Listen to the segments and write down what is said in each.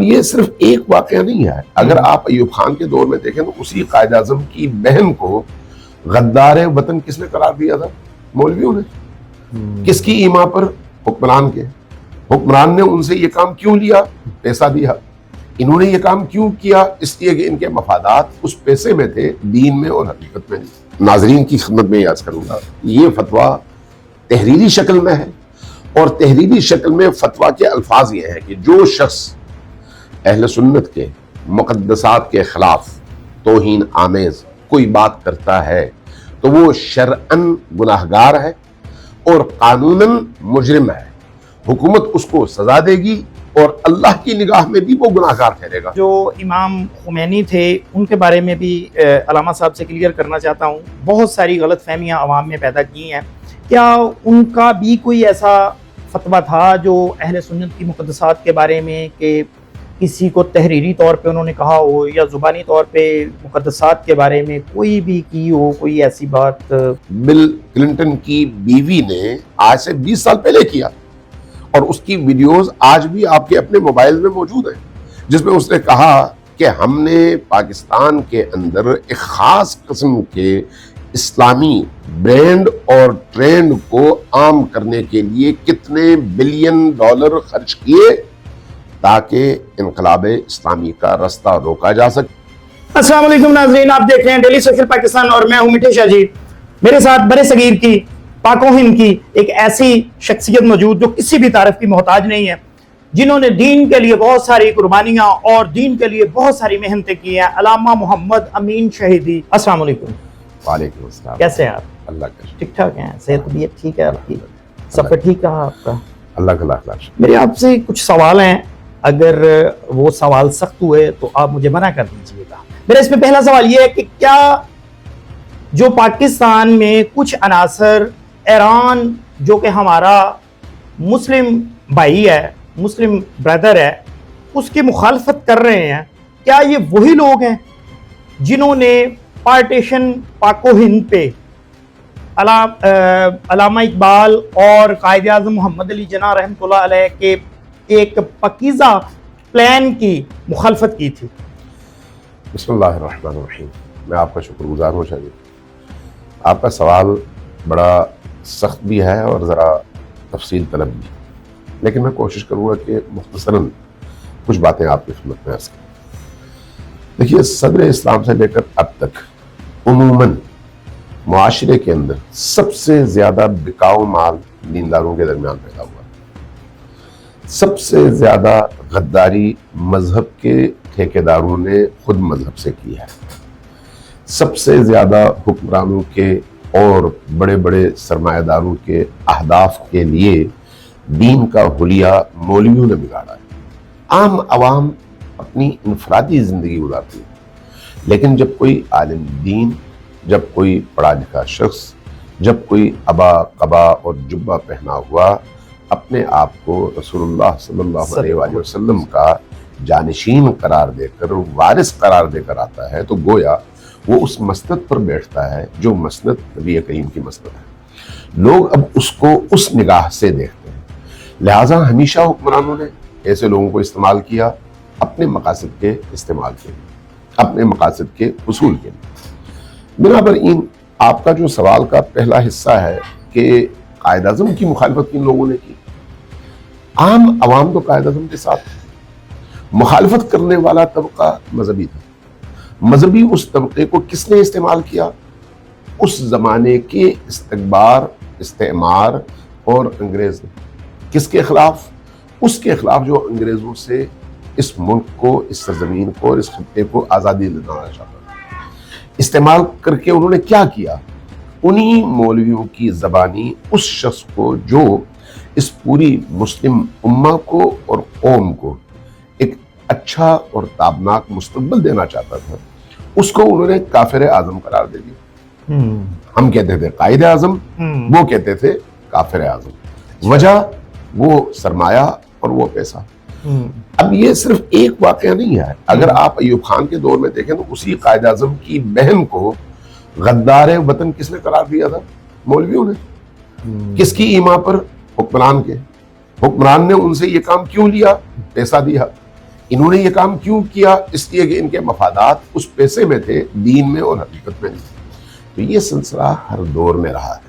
اب یہ صرف ایک واقعہ نہیں ہے. اگر آپ ایوب خان کے دور میں دیکھیں تو اسی قائد اعظم کی بہن کو غدار وطن کس نے قرار دیا تھا؟ مولویوں نے. کس کی ایما پر؟ حکمران کے. حکمران نے ان سے یہ کام کیوں لیا؟ پیسہ دیا. انہوں نے یہ کام کیوں کیا؟ اس لیے کہ ان کے مفادات اس پیسے میں تھے، دین میں اور حقیقت میں نہیں. ناظرین کی خدمت میں عرض کروں گا، یہ فتویٰ تحریری شکل میں ہے، اور تحریری شکل میں فتویٰ کے الفاظ یہ ہیں کہ جو شخص اہل سنت کے مقدسات کے خلاف توہین آمیز کوئی بات کرتا ہے تو وہ شرعاً گناہگار ہے اور قانوناً مجرم ہے. حکومت اس کو سزا دے گی اور اللہ کی نگاہ میں بھی وہ گناہگار ٹھہرے گا. جو امام خمینی تھے ان کے بارے میں بھی علامہ صاحب سے کلیئر کرنا چاہتا ہوں. بہت ساری غلط فہمیاں عوام میں پیدا کی ہیں. کیا ان کا بھی کوئی ایسا فتویٰ تھا جو اہل سنت کی مقدسات کے بارے میں کہ کسی کو تحریری طور پہ انہوں نے کہا ہو یا زبانی طور پہ مقدسات کے بارے میں کوئی بھی کی ہو کوئی ایسی بات؟ بل کلنٹن کی بیوی نے آج سے 20 سال پہلے کیا، اور اس کی ویڈیوز آج بھی آپ کے اپنے موبائل میں موجود ہیں، جس میں اس نے کہا کہ ہم نے پاکستان کے اندر ایک خاص قسم کے اسلامی برانڈ اور ٹرینڈ کو عام کرنے کے لیے کتنے بلین ڈالر خرچ کیے تاکہ انقلاب اسلامی کا رستہ روکا جا سکے. السلام علیکم ناظرین، آپ دیکھ رہے ہیں ڈیلی سوشل پاکستان اور میں ہوں میٹھے شاہ جی. میرے ساتھ برے صغیر کی پاک و ہند کی ایک ایسی شخصیت موجود جو کسی بھی تعریف کی محتاج نہیں ہے، جنہوں نے دین کے لیے بہت ساری قربانیاں اور دین کے لیے بہت ساری محنتیں کی ہیں. علامہ محمد امین شہیدی. السلام علیکم. وعلیکم السلام. کیسے ہیں آپ؟ اللہ کا شکر. ٹھیک ٹھاک ہیں؟ صحت طبیعت ٹھیک ہے آپ کی؟ سفر ٹھیک رہا آپ کا؟ اللہ کا لاکھ لاکھ شکر. میرے آپ سے کچھ سوال ہیں، اگر وہ سوال سخت ہوئے تو آپ مجھے منع کر دیجیے گا. میرا اس میں پہلا سوال یہ ہے کہ کیا جو پاکستان میں کچھ عناصر ایران جو کہ ہمارا مسلم بھائی ہے، مسلم برادر ہے، اس کی مخالفت کر رہے ہیں، کیا یہ وہی لوگ ہیں جنہوں نے پارٹیشن پاک و ہند پہ علامہ اقبال اور قائد اعظم محمد علی جناح رحمۃ اللہ علیہ کے ایک پاکیزہ پلان کی مخالفت کی تھی؟ بسم اللہ الرحمن الرحیم. میں آپ کا شکر گزار ہوں شاہد. آپ کا سوال بڑا سخت بھی ہے اور ذرا تفصیل طلب بھی، لیکن میں کوشش کروں گا کہ مختصراً کچھ باتیں آپ کی خدمت میں عرض کروں. دیکھیے، صدر اسلام سے لے کر اب تک عموماً معاشرے کے اندر سب سے زیادہ بکاؤ مال دینداروں کے درمیان پیدا ہوا. سب سے زیادہ غداری مذہب کے ٹھیکیداروں نے خود مذہب سے کی ہے. سب سے زیادہ حکمرانوں کے اور بڑے بڑے سرمایہ داروں کے اہداف کے لیے دین کا حلیہ مولویوں نے بگاڑا ہے. عام عوام اپنی انفرادی زندگی گزارتی ہے، لیکن جب کوئی عالم دین، جب کوئی پڑھا لکھا شخص، جب کوئی عبا قبا اور جبہ پہنا ہوا اپنے آپ کو رسول اللہ صلی اللہ علیہ وآلہ وسلم کا جانشین قرار دے کر، وارث قرار دے کر آتا ہے، تو گویا وہ اس مسند پر بیٹھتا ہے جو مسند نبی کریم کی مسند ہے. لوگ اب اس کو اس نگاہ سے دیکھتے ہیں. لہٰذا ہمیشہ حکمرانوں نے ایسے لوگوں کو استعمال کیا اپنے مقاصد کے استعمال کے لیے، اپنے مقاصد کے حصول کے لیے. بنابراین آپ کا جو سوال کا پہلا حصہ ہے کہ قائد اعظم کی مخالفت کن لوگوں نے کی، عام عوام تو قائد اعظم کے ساتھ ہے. مخالفت کرنے والا طبقہ مذہبی تھا. مذہبی اس طبقے کو کس نے استعمال کیا؟ اس زمانے کے استکبار، استعمار اور انگریز نے. کس کے خلاف؟ اس کے خلاف جو انگریزوں سے اس ملک کو، اس سرزمین کو اور اس خطے کو آزادی دلانا چاہتا تھا. استعمال کر کے انہوں نے کیا کیا؟ انہی مولویوں کی زبانی اس شخص کو جو اس پوری مسلم امہ کو اور قوم کو ایک اچھا اور تابناک مستقبل دینا چاہتا تھا، اس کو انہوں نے کافر اعظم قرار دے دیا. ہم کہتے تھے قائد اعظم، وہ کہتے تھے کافر اعظم. وجہ وہ سرمایہ اور وہ پیسہ. اب یہ صرف ایک واقعہ نہیں ہے. اگر آپ ایوب خان کے دور میں دیکھیں تو اسی قائد اعظم کی بہن کو غدار وطن کس نے قرار دیا تھا؟ مولویوں نے. کس کی ایما پر؟ حکمران کے. حکمران نے ان سے یہ کام کیوں لیا؟ پیسہ دیا. انہوں نے یہ کام کیوں کیا؟ اس لیے کہ ان کے مفادات اس پیسے میں تھے، دین میں اور حقیقت میں نہیں۔ تو یہ سلسلہ ہر دور میں رہا ہے۔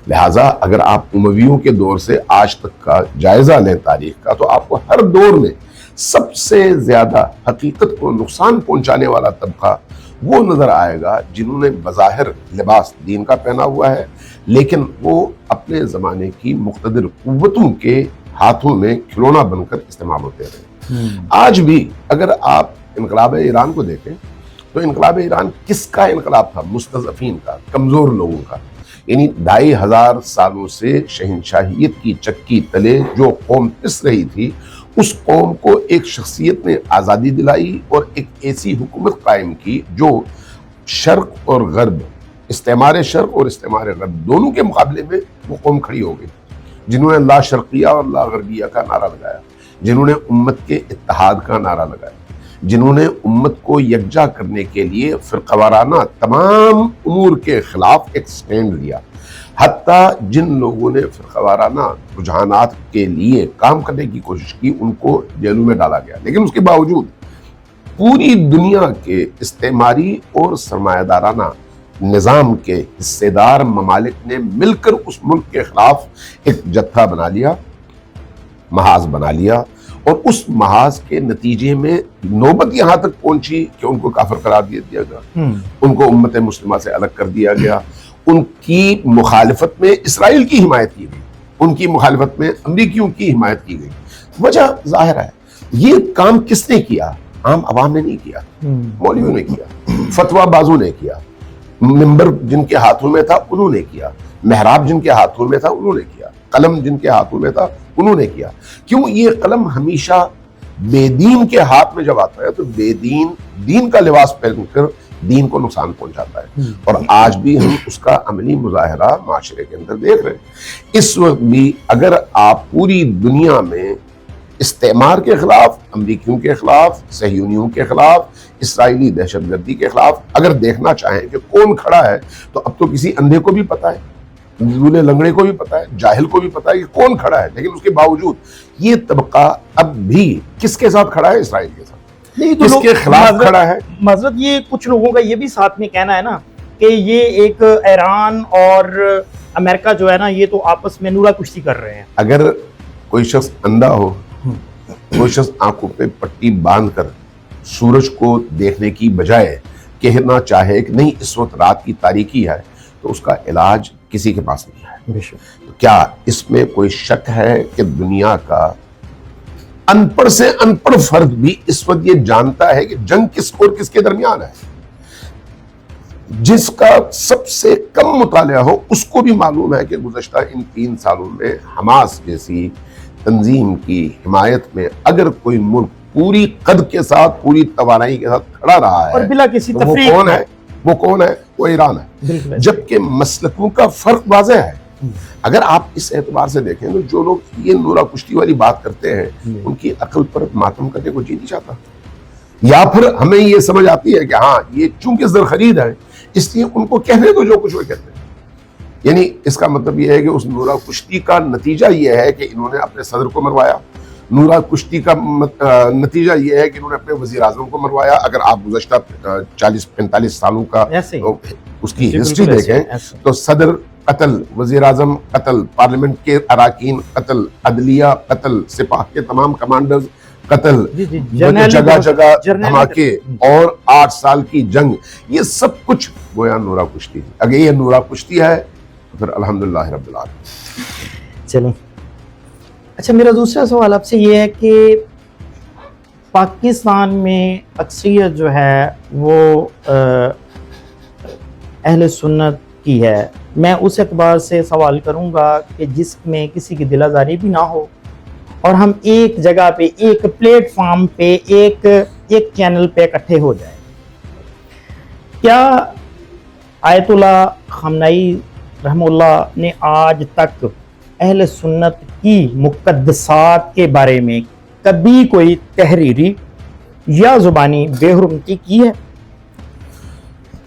لہٰذا اگر آپ امویوں کے دور سے آج تک کا جائزہ لیں تاریخ کا، تو آپ کو ہر دور میں سب سے زیادہ حقیقت کو نقصان پہنچانے والا طبقہ وہ نظر آئے گا جنہوں نے بظاہر لباس دین کا پہنا ہوا ہے، لیکن وہ اپنے زمانے کی مقتدر قوتوں کے ہاتھوں میں کھلونا بن کر استعمال ہوتے رہے۔ آج بھی اگر آپ انقلاب ایران کو دیکھیں تو انقلاب ایران کس کا انقلاب تھا؟ مستضعفین کا، کمزور لوگوں کا۔ یعنی 2500 سالوں سے شہنشاہیت کی چکی تلے جو قوم پس رہی تھی، اس قوم کو ایک شخصیت نے آزادی دلائی اور ایک ایسی حکومت قائم کی جو شرق اور غرب، استعمار شرق اور استعمار غرب دونوں کے مقابلے میں وہ قوم کھڑی ہو گئی، جنہوں نے لا شرقیہ اور لا غربیہ کا نعرہ لگایا، جنہوں نے امت کے اتحاد کا نعرہ لگایا، جنہوں نے امت کو یکجا کرنے کے لیے فرقہ وارانہ تمام امور کے خلاف ایک سٹینڈ لیا۔ حتیٰ جن لوگوں نے فرقہ وارانہ رجحانات کے لیے کام کرنے کی کوشش کی ان کو جیلوں میں ڈالا گیا، لیکن اس کے باوجود پوری دنیا کے استعماری اور سرمایہ دارانہ نظام کے حصے دار ممالک نے مل کر اس ملک کے خلاف ایک جتھا بنا لیا، محاذ بنا لیا، اور اس محاذ کے نتیجے میں نوبت یہاں تک پہنچی کہ ان کو کافر قرار دیا گیا، ان کو امت مسلمہ سے الگ کر دیا گیا، ان کی مخالفت میں اسرائیل کی حمایت کی گئی، ان کی مخالفت میں امریکیوں کی حمایت کی گئی۔ وجہ ظاہر ہے، یہ کام کس نے کیا؟ عام عوام نے نہیں کیا، مولویوں نے کیا، فتویٰ بازوں نے کیا، منبر جن کے ہاتھوں میں تھا انہوں نے کیا، محراب جن کے ہاتھوں میں تھا انہوں نے کیا، قلم جن کے ہاتھوں میں تھا انہوں نے کیا۔ کیوں؟ یہ قلم ہمیشہ بے دین کے ہاتھ میں جب آتا ہے تو بے دین دین کا لباس پہن کر دین کو نقصان پہنچاتا ہے، اور آج بھی ہم اس کا عملی مظاہرہ معاشرے کے اندر دیکھ رہے ہیں۔ اس وقت بھی اگر آپ پوری دنیا میں استعمار کے خلاف، امریکیوں کے خلاف، صہیونیوں کے خلاف، اسرائیلی دہشت گردی کے خلاف اگر دیکھنا چاہیں کہ کون کھڑا ہے، تو اب تو کسی اندھے کو بھی پتا ہے، لولے لنگڑے کو بھی پتا ہے، جاہل کو بھی پتا ہے کہ کون کھڑا ہے، لیکن اس کے باوجود یہ طبقہ اب بھی کس کے ساتھ کھڑا ہے؟ اسرائیل کے ساتھ، کس کے خلاف کھڑا ہے؟ معذرت، یہ کچھ لوگوں کا یہ بھی ساتھ میں کہنا ہے نا کہ یہ ایک ایران اور امریکہ جو ہے نا، یہ تو آپس میں نورا کشتی کر رہے ہیں۔ اگر کوئی شخص اندھا ہو، کوئی شخص آنکھوں پہ پٹی باندھ کر سورج کو دیکھنے کی بجائے کہنا چاہے کہ نہیں اس وقت رات کی تاریکی ہے، تو اس کا علاج کسی کے پاس نہیں ہے۔ تو کیا اس میں کوئی شک ہے کہ دنیا کا ان پڑھ سے ان پڑھ فرد بھی اس وقت یہ جانتا ہے کہ جنگ کس اور کس کے درمیان ہے؟ جس کا سب سے کم مطالعہ ہو اس کو بھی معلوم ہے کہ گزشتہ ان 3 سالوں میں حماس جیسی تنظیم کی حمایت میں اگر کوئی ملک پوری قد کے ساتھ، پوری توانائی کے ساتھ کھڑا رہا ہے، اور بلا کسی تو وہ تفریق کون ہے؟ وہ ایران ہے، جبکہ مسلکوں کا فرق واضح ہے۔ اگر آپ اس اعتبار سے دیکھیں تو جو لوگ یہ نورا کشتی والی بات کرتے ہیں ان کی عقل پر ماتم کرنے کو جی نہیں چاہتا، یا پھر ہمیں یہ سمجھ آتی ہے کہ ہاں یہ چونکہ زر خرید ہے اس لیے ان کو کہنے دو جو کچھ وہ کہتے ہیں۔ یعنی اس کا مطلب یہ ہے کہ اس نورا کشتی کا نتیجہ یہ ہے کہ انہوں نے اپنے صدر کو مروایا، نورا کشتی کا نتیجہ یہ ہے کہ انہوں نے اپنے وزیر اعظم کو مروایا۔ اگر آپ گزشتہ 40-45 سالوں کا اس کی ہسٹری دیکھیں تو صدر قتل، وزیر اعظم قتل، پارلیمنٹ کے اراکین قتل، عدلیہ قتل، سپاہ کے تمام کمانڈرز قتل، جگہ جگہ دھماکے، اور 8 سال کی جنگ، یہ سب کچھ گویا نورا کشتی ہے۔ اگر یہ نورا کشتی ہے تو پھر الحمدللہ رب العالمین۔ چلیں، اچھا میرا دوسرا سوال آپ سے یہ ہے کہ پاکستان میں اکثریت جو ہے وہ اہل سنت کی ہے۔ میں اس اعتبار سے سوال کروں گا کہ جس میں کسی کی دل آزاری بھی نہ ہو اور ہم ایک جگہ پہ، ایک پلیٹ فارم پہ، ایک چینل پہ اکٹھے ہو جائیں۔ کیا آیت اللہ خامنئی رحمہ اللہ نے آج تک اہل سنت کی مقدسات کے بارے میں کبھی کوئی تحریری یا زبانی بے حرمتی کی ہے؟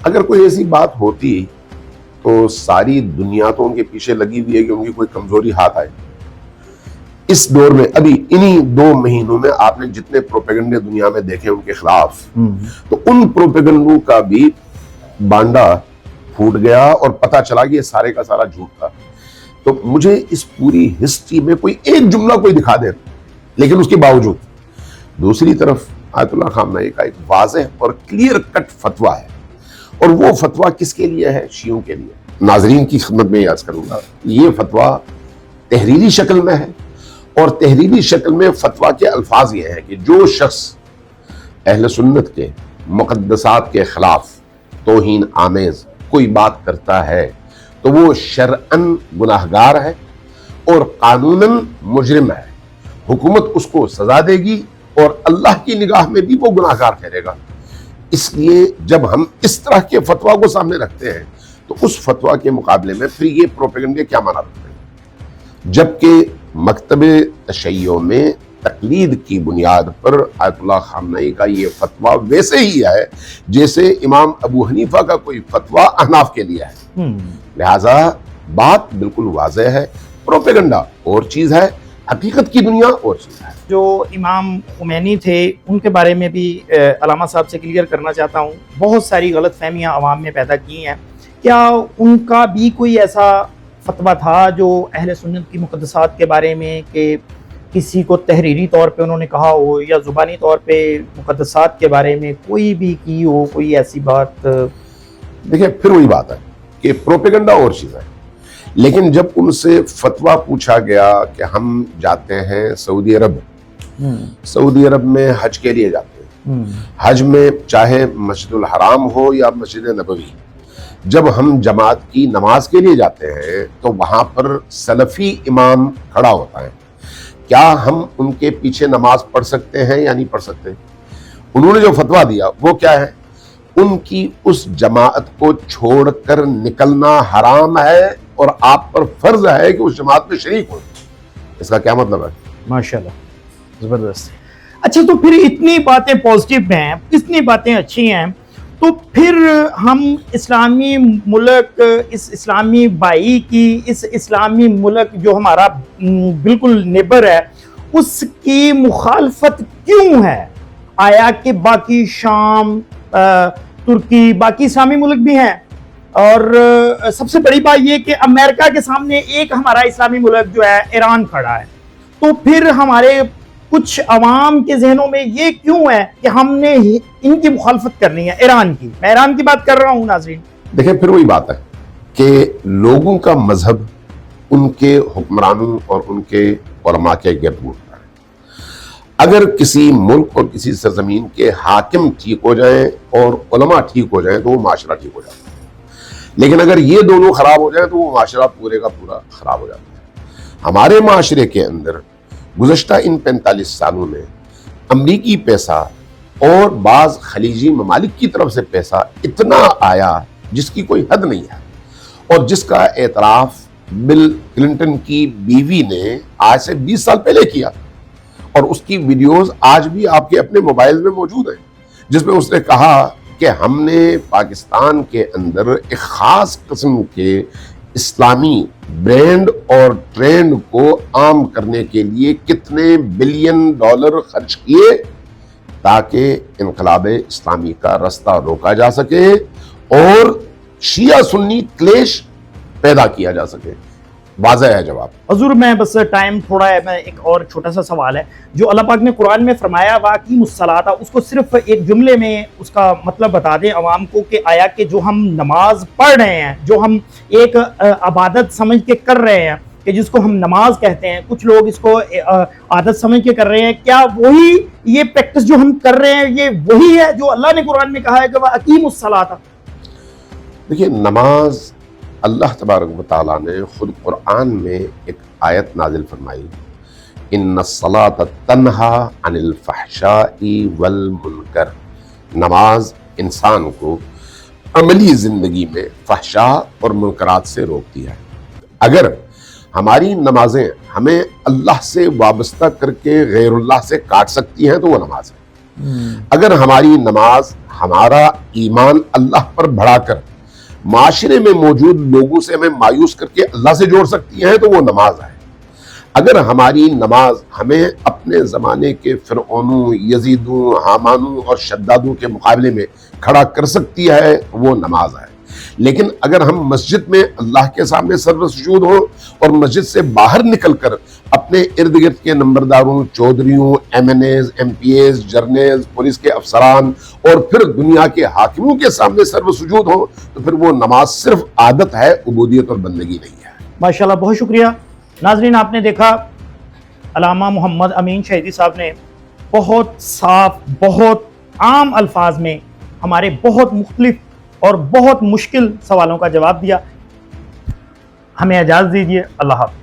اگر کوئی ایسی بات ہوتی تو ساری دنیا تو ان کے پیچھے لگی ہوئی ہے کہ ان کی کوئی کمزوری ہاتھ آئے۔ اس دور میں ابھی انہی 2 مہینوں میں آپ نے جتنے پروپیگنڈے دنیا میں دیکھے ان کے خلاف، تو ان پروپیگنڈوں کا بھی بانڈا پھوٹ گیا اور پتا چلا کہ یہ سارے کا سارا جھوٹ تھا. تو مجھے اس پوری ہسٹری میں کوئی ایک جملہ کوئی دکھا دے، لیکن اس کے باوجود دوسری طرف آیت اللہ خامنہ کا ایک واضح اور کلیئر کٹ فتویٰ ہے، اور وہ فتویٰ کس کے لیے ہے؟ شیعوں کے لیے. ناظرین کی خدمت میں عرض کروں گا، یہ فتویٰ تحریری شکل میں ہے، اور تحریری شکل میں فتویٰ کے الفاظ یہ ہیں کہ جو شخص اہل سنت کے مقدسات کے خلاف توہین آمیز کوئی بات کرتا ہے تو وہ شرعاً گناہگار ہے اور قانوناً مجرم ہے. حکومت اس کو سزا دے گی اور اللہ کی نگاہ میں بھی وہ گناہگار ٹھہرے گا. اس لیے جب ہم اس طرح کے فتویٰ کو سامنے رکھتے ہیں تو اس فتویٰ کے مقابلے میں پھر یہ پروپیگنڈے کیا مانا رکھتے ہیں؟ جبکہ مکتب تشیع میں تقلید کی بنیاد پر آیت اللہ خامنہ کا یہ فتویٰ ویسے ہی ہے جیسے امام ابو حنیفہ کا کوئی فتویٰ احناف کے لیے ہے. لہذا بات بالکل واضح ہے، پروپیگنڈا اور چیز ہے، حقیقت کی دنیا اور چیز ہے. جو امام خمینی تھے ان کے بارے میں بھی علامہ صاحب سے کلیئر کرنا چاہتا ہوں. بہت ساری غلط فہمیاں عوام میں پیدا کی ہیں. کیا ان کا بھی کوئی ایسا فتویٰ تھا جو اہل سنت کی مقدسات کے بارے میں کہ کسی کو تحریری طور پہ انہوں نے کہا ہو یا زبانی طور پہ مقدسات کے بارے میں کوئی بھی کی ہو کوئی ایسی بات؟ دیکھیں پھر وہی بات ہے کہ پروپیگنڈا اور چیز ہے، لیکن جب ان سے فتویٰ پوچھا گیا کہ ہم جاتے ہیں سعودی عرب میں حج کے لیے جاتے ہیں، حج میں چاہے مسجد الحرام ہو یا مسجد نبوی، جب ہم جماعت کی نماز کے لیے جاتے ہیں تو وہاں پر سلفی امام کھڑا ہوتا ہے، کیا ہم ان کے پیچھے نماز پڑھ سکتے ہیں یا نہیں پڑھ سکتے؟ انہوں نے جو فتویٰ دیا وہ کیا ہے؟ ان کی اس جماعت کو چھوڑ کر نکلنا حرام ہے اور آپ پر فرض ہے کہ اس جماعت میں شریک ہو. اس کا کیا مطلب ہے؟ ماشاءاللہ زبردست. اچھا تو پھر اتنی باتیں پازیٹیو ہیں، اتنی باتیں اچھی ہیں، تو پھر ہم اسلامی ملک، اس اسلامی بھائی کی، اس اسلامی ملک جو ہمارا بالکل نیبر ہے، اس کی مخالفت کیوں ہے؟ آیا کہ باقی شام، ترکی، باقی اسلامی ملک بھی ہیں، اور سب سے بڑی بات یہ کہ امریکہ کے سامنے ایک ہمارا اسلامی ملک جو ہے ایران کھڑا ہے، تو پھر ہمارے کچھ عوام کے ذہنوں میں یہ کیوں ہے کہ ہم نے ان کی مخالفت کرنی ہے، ایران کی؟ میں ایران کی بات کر رہا ہوں ناظرین. دیکھیں پھر وہی بات ہے کہ لوگوں کا مذہب ان کے حکمرانوں اور ان کے علماء کے گرد گھومتا ہے. اگر کسی ملک اور کسی سرزمین کے حاکم ٹھیک ہو جائیں اور علماء ٹھیک ہو جائیں تو وہ معاشرہ ٹھیک ہو جاتا ہے، لیکن اگر یہ دونوں خراب ہو جائیں تو وہ معاشرہ پورے کا پورا خراب ہو جاتا ہے. ہمارے معاشرے کے اندر گزشتہ ان 45 سالوں میں امریکی پیسہ اور بعض خلیجی ممالک کی طرف سے پیسہ اتنا آیا جس کی کوئی حد نہیں ہے، اور جس کا اعتراف بل کلنٹن کی بیوی نے آج سے 20 سال پہلے کیا، اور اس کی ویڈیوز آج بھی آپ کے اپنے موبائل میں موجود ہیں، جس میں اس نے کہا کہ ہم نے پاکستان کے اندر ایک خاص قسم کے اسلامی برینڈ اور ٹرینڈ کو عام کرنے کے لیے کتنے بلین ڈالر خرچ کیے تاکہ انقلاب اسلامی کا رستہ روکا جا سکے اور شیعہ سنی کلیش پیدا کیا جا سکے. واضح ہے جواب. حضور میں بس ٹائم تھوڑا ہے، میں ایک اور چھوٹا سا سوال ہے جو اللہ پاک نے قرآن میں فرمایا واقیم الصلاۃ، اس کو صرف ایک جملے میں اس کا مطلب بتا دیں عوام کو کہ آیا کہ جو ہم نماز پڑھ رہے ہیں، جو ہم ایک عبادت سمجھ کے کر رہے ہیں کہ جس کو ہم نماز کہتے ہیں، کچھ لوگ اس کو عادت سمجھ کے کر رہے ہیں، کیا وہی یہ پریکٹس جو ہم کر رہے ہیں یہ وہی ہے جو اللہ نے قرآن میں کہا ہے کہ واقیم الصلاۃ؟ دیکھیے نماز اللہ تبارک و تعالیٰ نے خود قرآن میں ایک آیت نازل فرمائی، ان الصلاۃ تنہا عن الفحشاء والمنکر. نماز انسان کو عملی زندگی میں فحشاء اور منکرات سے روکتی ہے. اگر ہماری نمازیں ہمیں اللہ سے وابستہ کر کے غیر اللہ سے کاٹ سکتی ہیں تو وہ نماز ہے. اگر ہماری نماز ہمارا ایمان اللہ پر بڑھا کر معاشرے میں موجود لوگوں سے ہمیں مایوس کر کے اللہ سے جوڑ سکتی ہیں تو وہ نماز ہے. اگر ہماری نماز ہمیں اپنے زمانے کے فرعونوں، یزیدوں، حامانوں اور شدادوں کے مقابلے میں کھڑا کر سکتی ہے، وہ نماز ہے۔ لیکن اگر ہم مسجد میں اللہ کے سامنے سر سجود ہوں اور مسجد سے باہر نکل کر اپنے ارد گرد کے نمبرداروں، چودھریوں، M N As, M P As, جرنیلز، پولیس کے افسران اور پھر دنیا کے حاکموں کے سامنے سر سجود ہوں، تو پھر وہ نماز صرف عادت ہے، عبودیت اور بندگی نہیں ہے۔ ماشاءاللہ، بہت شکریہ۔ ناظرین، آپ نے دیکھا علامہ محمد امین شہیدی صاحب نے بہت صاف، بہت عام الفاظ میں ہمارے بہت مختلف اور بہت مشکل سوالوں کا جواب دیا۔ ہمیں اجازت دیجیے، اللہ حافظ۔